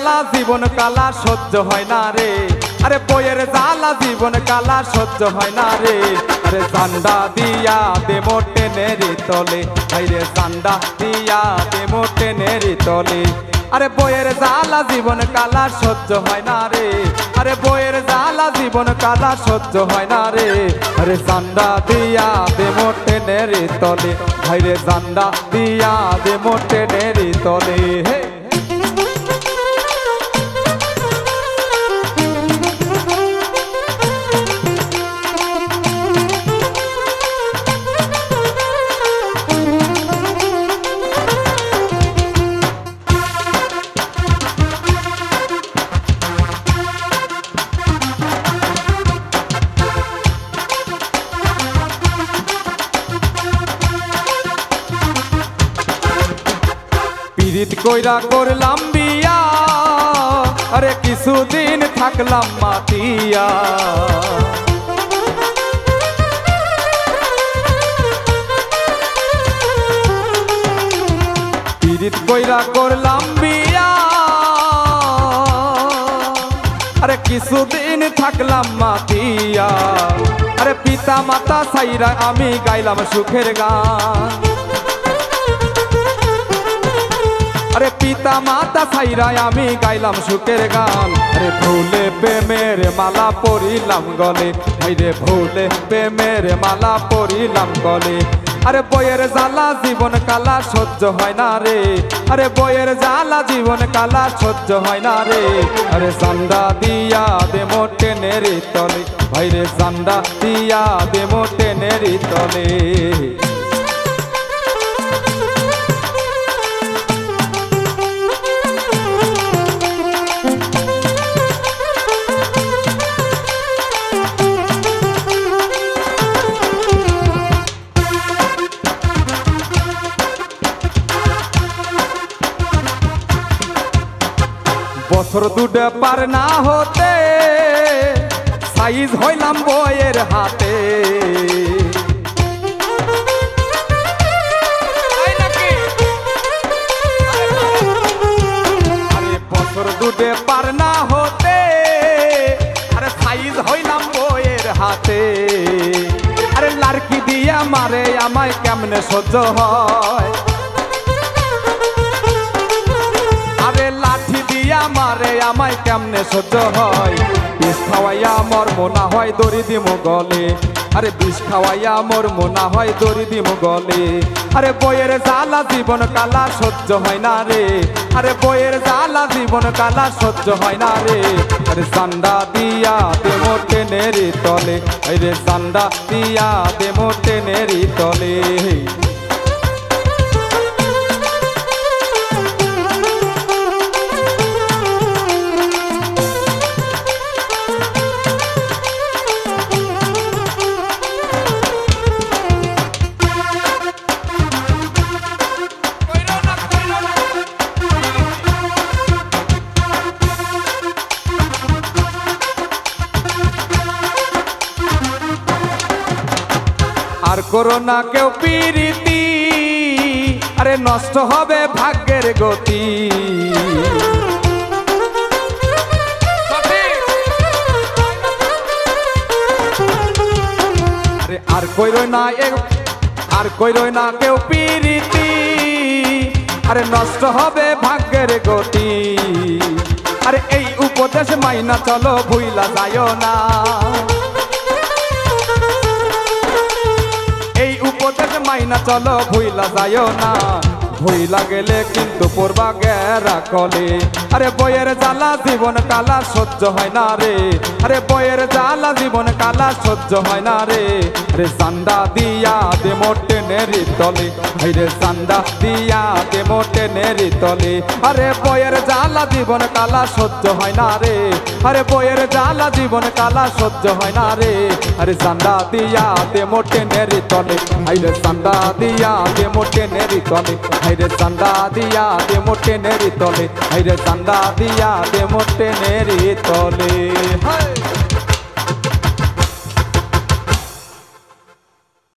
জ্বালা জীবন কালা সহ্য হয় না রে, আরে বইয়ের জ্বালা জীবন কালা সহ্য হয় না রে। আরে চান্দা দিয়া দে মোটে নেরি তলে, ভাইরে চান্দা দিয়া দে মোটে নেরি তলে। আরে বইয়ের জ্বালা জীবন কালা সহ্য হয় না রে, আরে বইয়ের জ্বালা জীবন কালা সহ্য হয় না রে। আরে চান্দা দিয়া দে মোটে নেরি তলে, ভাইরে চান্দা দিয়া দে মোটে নেরি তলে। হে পিরিত কইরা করলাম বিয়া, আরে কিছুদিন থাকলাম মাতিয়া। পিরিত কইরা করলাম বিয়া, আরে কিছুদিন থাকলাম মাতিয়া। আরে পিতা মাতা সাইরা আমি গাইলাম সুখের গান, আরে পিতা মাতা সাইরায় আমি গাইলাম সুখের গান। আরে ভুলে প্রেমের মালা পরিলাম গলে, ভাইরে ভুলে প্রেমের মালা পরিলাম গলে। আরে বইয়ের জ্বালা জীবন কালা সহ্য হয় না রে, আরে বইয়ের জ্বালা জীবন কালা সহ্য হয় না রে। আরে চান্দা দিয়া দে মোটে নেরি তলে, ভাইরে চান্দা দিয়া দে মোটে নেরি তলে। বছর দুটো পার না হতে সাইজ হইলাম বইয়ের হাতে। আরে বছর দুটো পার না হতে, আরে সাইজ হইলাম বইয়ের হাতে। আরে লাড়কি দিয়া মারে আমায় কেমনে সহ্য হয়, আরে লাঠি দিয়া মারে আমায় কেমনে সহ্য হয়। বিষ খাওয়াইয়া মর মোনা হয় দড়ি দিমু গলে, আরে বিষ খাওয়াইয়া মর মোনা হয় দড়ি দিমু গলে। আরে বইয়ের জ্বালা জীবন কালা সহ্য হয় না রে, আরে বইয়ের জ্বালা জীবন কালা সহ্য হয় না রে। আরে চান্দা দিয়া দে মোটে নেরি তলে, আরে চান্দা দিয়া দে মোটে নেরি তলে। আর করোনা কেউ পিরিতি, আরে নষ্ট হবে ভাগ্যের গতি। আরে আর কইরো না কেউ পিরিতি, আরে নষ্ট হবে ভাগ্যের গতি। আরে এই উপদেশ মাইনা চলো ভুইলা যায়ও না, উপদেশ মাইনা চলো ভুইলা যায়ও না। ভুইলা গেলে কিন্তু পড়বা গেরা কলে, আরে বইয়ের জ্বালা জীবন কালা সহ্য হয় না রে, আরে বইয়ের জ্বালা জীবন কালা সহ্য হয় না রে। আরে চান্দা দিয়া দে মোটে নেরি তলে, ভাইরে চান্দা দিয়া দে মোটে নেরি তলে। আরে বইয়ের জ্বালা জীবন কালা সহ্য হয় না রে, আরে বইয়ের জ্বালা জীবন কালা সহ্য হয় না রে। আরে চান্দা দিয়া দে মোটে নেরি তলে, ভাইরে চান্দা দিয়া দে মোটে নেরি তলে, ভাইরে চান্দা দিয়া দে মোটে নেরি তলে, ভাইরে চান্দা দিয়া দে মোটে নেরি তলে।